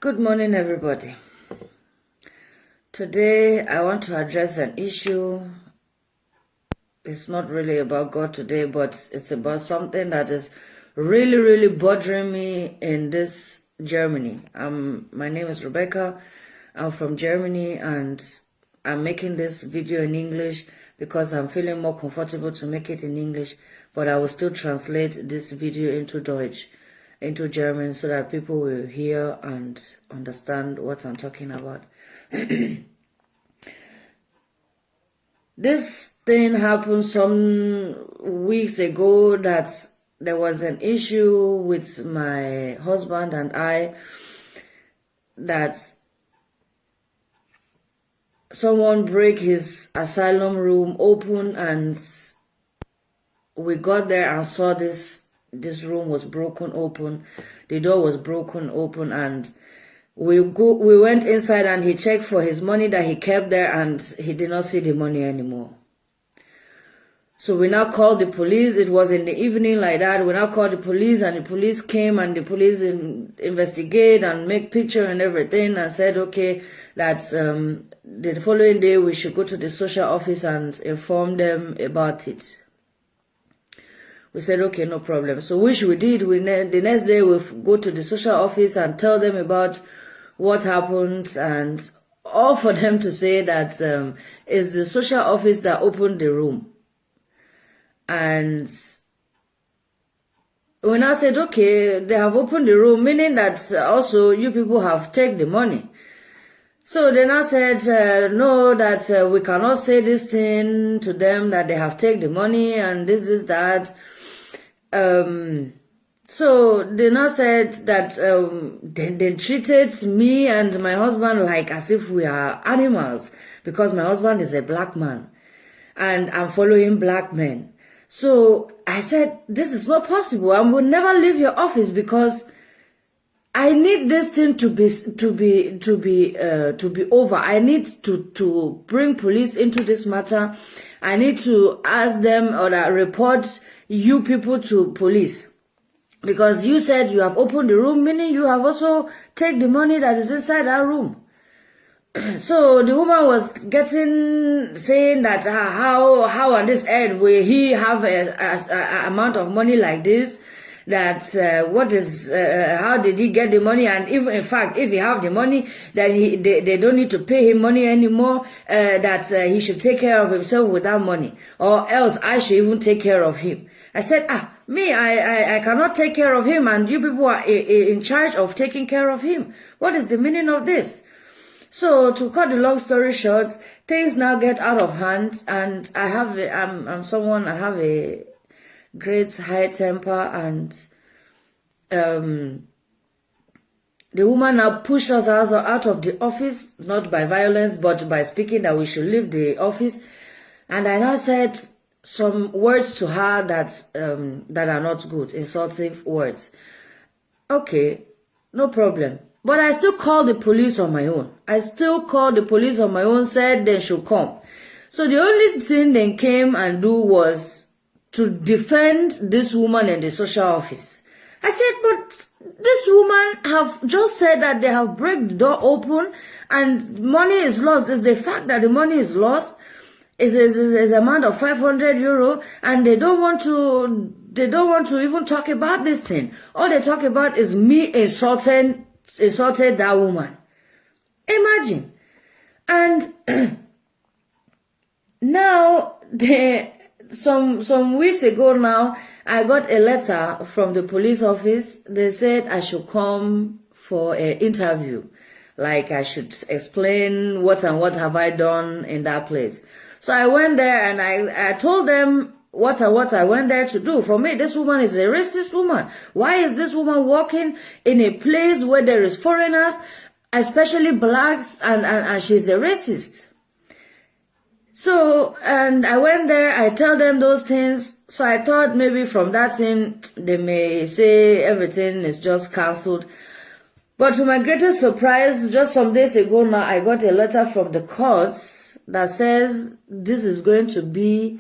Good morning, everybody. Today, I want to address an issue. It's not really about God today, but it's about something that is really bothering me in this Germany. My name is Rebecca. I'm from Germany, and I'm making this video in English because I'm feeling more comfortable to make it in English, but I will still translate this video into Deutsch, into German, so that people will hear and understand what I'm talking about. This thing happened some weeks ago that there was an issue with my husband and I, that someone break his asylum room open, and we got there and saw this room was broken open. The door was broken open, and we went inside, and he checked for his money that he kept there, and he did not see the money anymore. So we now called the police. It was in the evening like that. We now called the police, and the police came, and the police investigate and make picture and everything, and said, okay, that the following day we should go to the social office and inform them about it. We said, okay, no problem. So which we did. The next day we go to the social office and tell them about what happened, and all for them to say that it's the social office that opened the room. And when I said, okay, they have opened the room, meaning that also you people have taken the money. So then I said, no, that we cannot say this thing to them, that they have taken the money and this, that. So they now said that they treated me and my husband like as if we are animals, because my husband is a black man and I'm following black men. So I said, this is not possible. I will never leave your office, because I need this thing to be over. I need to bring police into this matter. I need to ask them or report you people to police, because you said you have opened the room, meaning you have also taken the money that is inside that room. So the woman was saying that how on this earth will he have a amount of money like this? That how did he get the money? And even in fact, if he have the money, then they don't need to pay him money anymore. That he should take care of himself with that money, or else I should even take care of him. I said, I cannot take care of him, and you people are in charge of taking care of him. What is the meaning of this? So to cut the long story short, things now get out of hand, and I have a great high temper, and the woman now pushed us out of the office, not by violence, but by speaking that we should leave the office. And I now said some words to her that are not good, insulting words. Okay, no problem. But I still called the police on my own. Said they should come. So the only thing they came and do was to defend this woman in the social office. I said, but this woman have just said that they have break the door open and money is lost. It's the fact that the money is lost. Is amount of 500 euro, and they don't want to even talk about this thing. All they talk about is me insulted that woman. Imagine. And now some weeks ago now, I got a letter from the police office. They said I should come for an interview, like I should explain what have I done in that place. So I went there, and I told them what I went there to do. For me, this woman is a racist woman. Why is this woman walking in a place where there is foreigners, especially blacks, and she's a racist? So, and I went there, I tell them those things. So I thought maybe from that thing, they may say everything is just cancelled. But to my greatest surprise, just some days ago now, I got a letter from the courts that says this is going to be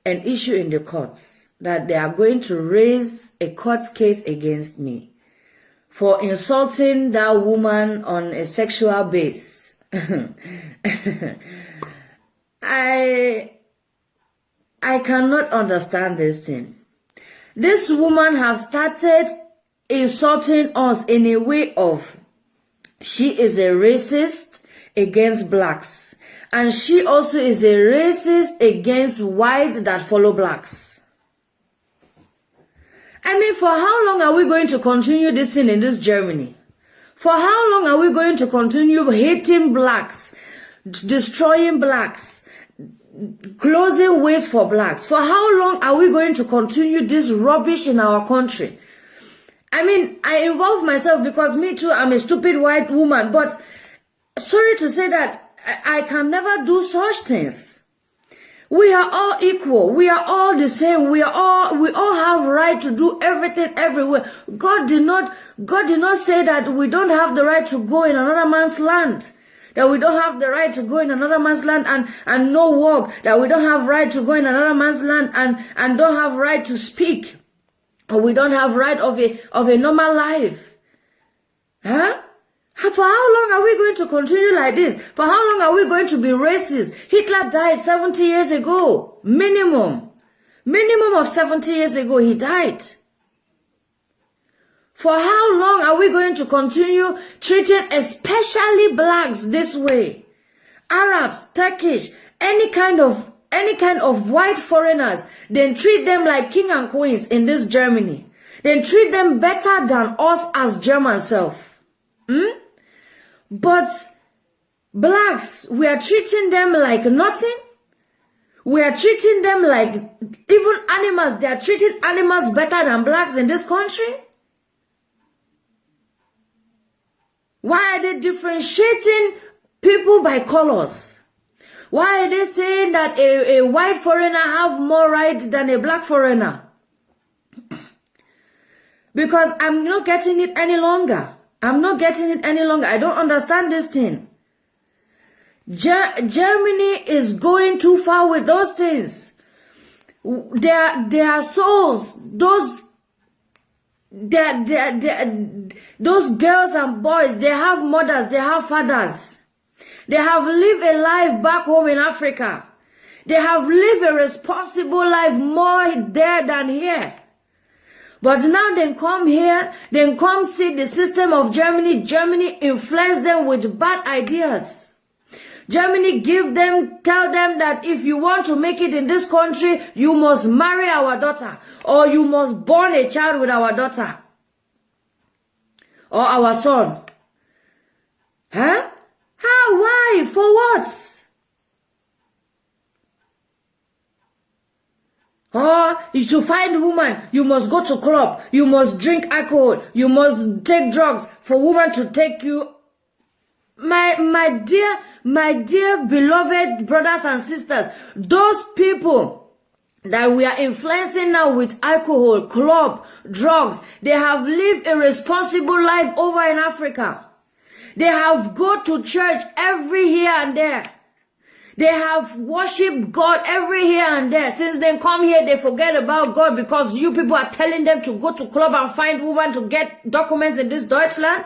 an issue in the courts, that they are going to raise a court case against me for insulting that woman on a sexual base. I cannot understand this thing. This woman has started insulting us in a way of she is a racist against blacks, and she also is a racist against whites that follow blacks. I mean, for how long are we going to continue this thing in this Germany? For how long are we going to continue hating blacks, destroying blacks, closing ways for blacks? For how long are we going to continue this rubbish in our country? I mean, I involve myself because me too, I'm a stupid white woman, but sorry to say that I can never do such things. We are all equal. We are all the same. We all have right to do everything everywhere. God did not say that we don't have the right to go in another man's land. That we don't have the right to go in another man's land and no work. That we don't have right to go in another man's land and don't have right to speak. Or we don't have right of a normal life. Huh? For how long are we going to continue like this? For how long are we going to be racist? Hitler died 70 years ago. Minimum of 70 years ago he died. For how long are we going to continue treating especially blacks this way? Arabs, Turkish, any kind of white foreigners, then treat them like king and queens in this Germany. Then treat them better than us as German self. But blacks, we are treating them like nothing. We are treating them like even animals. They are treating animals better than blacks in this country. Why are they differentiating people by colors? Why are they saying that a white foreigner have more right than a black foreigner? Because I'm not getting it any longer. I don't understand this thing. Germany is going too far with those things. Their souls, those girls and boys, they have mothers, they have fathers. They have lived a life back home in Africa. They have lived a responsible life more there than here. But now they come here, they come see the system of Germany. Germany influence them with bad ideas. Germany tell them that if you want to make it in this country, you must marry our daughter, or you must born a child with our daughter, or our son. Huh? How? Why? For what? Or to find woman, you must go to club, you must drink alcohol, you must take drugs for woman to take you. My dear beloved brothers and sisters, those people that we are influencing now with alcohol, club, drugs, they have lived a responsible life over in Africa. They have go to church every here and there. They have worshipped God every here and there. Since they come here, they forget about God because you people are telling them to go to club and find women to get documents in this Deutschland.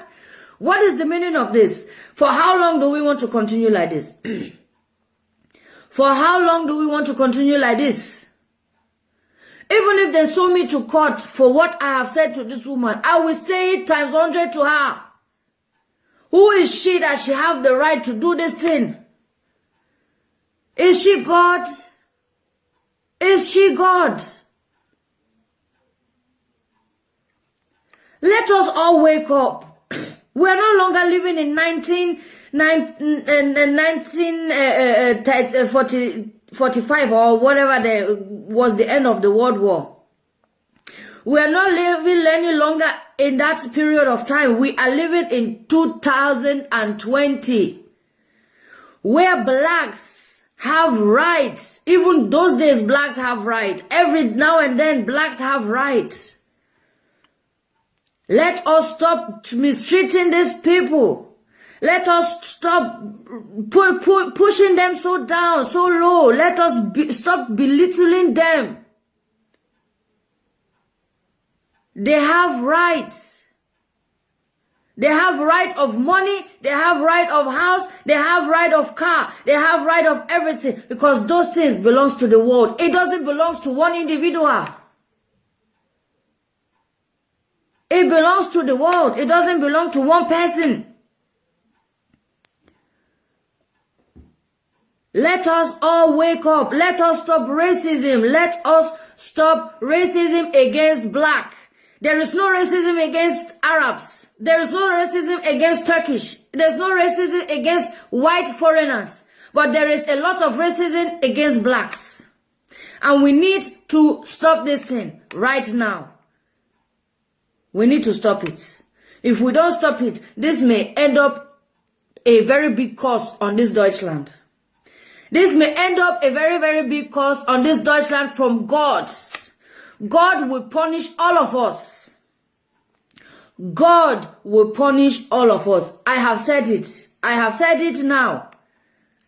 What is the meaning of this? For how long do we want to continue like this? For how long do we want to continue like this? Even if they sue me to court for what I have said to this woman, I will say it times 100 to her. Who is she that she have the right to do this thing? Is she God? Is she God? Let us all wake up. We are no longer living in 1945 or whatever was the end of the World War. We are not living any longer in that period of time. We are living in 2020, where blacks have rights. Even those days, blacks have rights. Every now and then, blacks have rights. Let us stop mistreating these people. Let us stop pushing them so down, so low. Let us stop belittling them. They have rights. They have right of money, they have right of house, they have right of car, they have right of everything, because those things belongs to the world. It doesn't belong to one individual. It belongs to the world. It doesn't belong to one person. Let us all wake up. Let us stop racism. Let us stop racism against black. There is no racism against Arabs. There is no racism against Turkish. There's no racism against white foreigners. But there is a lot of racism against blacks. And we need to stop this thing right now. We need to stop it. If we don't stop it, this may end up a very big cost on this Deutschland. This may end up a very, very big cost on this Deutschland from God. God will punish all of us. God will punish all of us. I have said it. I have said it now.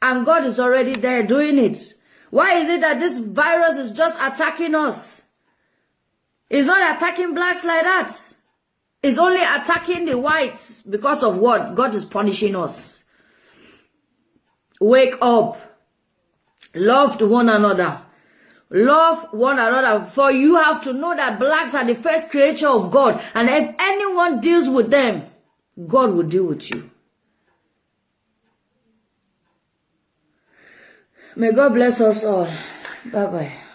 And God is already there doing it. Why is it that this virus is just attacking us? It's not attacking blacks like that. It's only attacking the whites because of what? God is punishing us. Wake up. Love one another. Love one another. For you have to know that blacks are the first creature of God. And if anyone deals with them, God will deal with you. May God bless us all. Bye-bye.